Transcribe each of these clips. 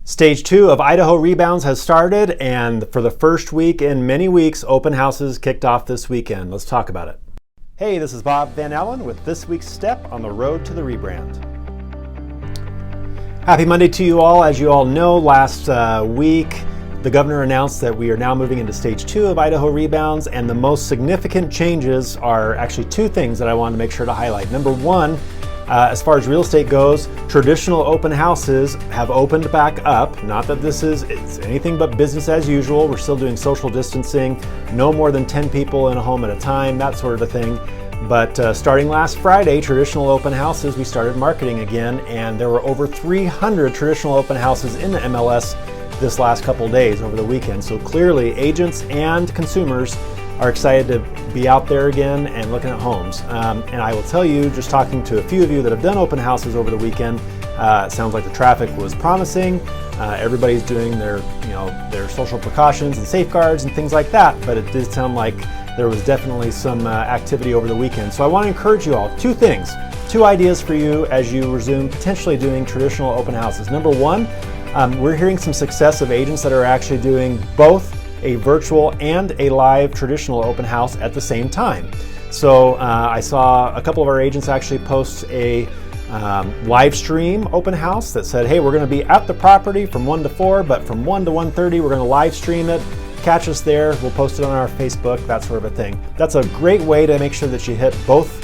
Stage 2 of Idaho Rebounds has started, and for the first week in many weeks, open houses kicked off this weekend. Let's talk about it. Hey, this is Bob Van Allen with this week's step on the road to the rebrand. Happy Monday to you all. As you all know, last week the governor announced that we are now moving into Stage 2 of Idaho Rebounds, and the most significant changes are actually two things that I wanted to make sure to highlight. Number one, as far as real estate goes, traditional open houses have opened back up. Not that it's anything but business as usual. We're still doing social distancing, no more than 10 people in a home at a time, that sort of a thing. But starting last Friday, traditional open houses, we started marketing again, and there were over 300 traditional open houses in the MLS this last couple days over the weekend. So clearly agents and consumers are excited to be out there again and looking at homes. And I will tell you, just talking to a few of you that have done open houses over the weekend, it sounds like the traffic was promising. Everybody's doing their social precautions and safeguards and things like that, but it did sound like there was definitely some activity over the weekend. So I want to encourage you all, two things, two ideas for you as you resume potentially doing traditional open houses. Number one, we're hearing some success of agents that are actually doing both a virtual and a live traditional open house at the same time. So I saw a couple of our agents actually post a live stream open house that said, hey, we're going to be at the property from 1 to 4, but from 1 to 1:30 we're going to live stream it. Catch us there. We'll post it on our Facebook, that sort of a thing. That's a great way to make sure that you hit both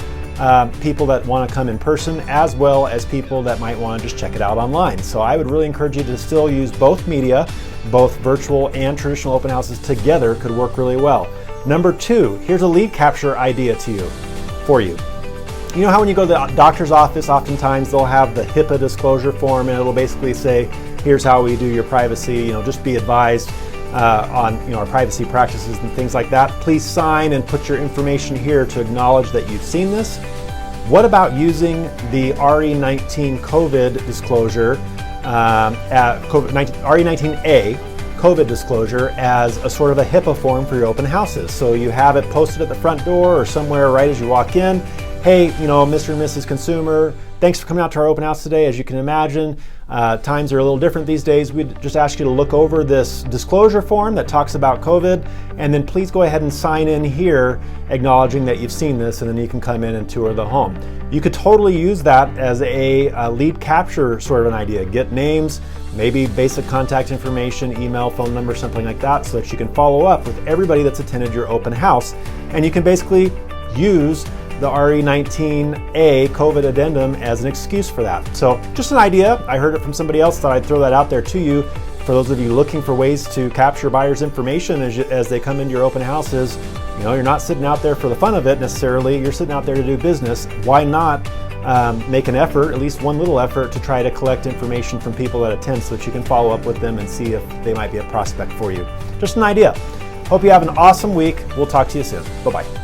people that want to come in person as well as people that might want to just check it out online. So I would really encourage you to still use both media. Both virtual and traditional open houses together could work really well. Number two, here's a lead capture idea for you. You know how when you go to the doctor's office, oftentimes they'll have the HIPAA disclosure form, and it'll basically say, here's how we do your privacy, just be advised on our privacy practices and things like that. Please sign and put your information here to acknowledge that you've seen this. What about using the RE19 COVID disclosure, RE19A COVID disclosure as a sort of a HIPAA form for your open houses? So you have it posted at the front door or somewhere right as you walk in. Hey, Mr. and Mrs. Consumer, thanks for coming out to our open house today. As you can imagine, times are a little different these days. We'd just ask you to look over this disclosure form that talks about COVID, and then please go ahead and sign in here acknowledging that you've seen this, and then you can come in and tour the home. You could totally use that as a lead capture sort of an idea. Get names, maybe basic contact information, email, phone number, something like that, so that you can follow up with everybody that's attended your open house. And you can basically use the RE19A COVID addendum as an excuse for that. So just an idea. I heard it from somebody else, thought I'd throw that out there to you. For those of you looking for ways to capture buyers' information as they come into your open houses, you're not sitting out there for the fun of it necessarily, you're sitting out there to do business. Why not make an effort, at least one little effort, to try to collect information from people that attend so that you can follow up with them and see if they might be a prospect for you. Just an idea. Hope you have an awesome week. We'll talk to you soon. Bye-bye.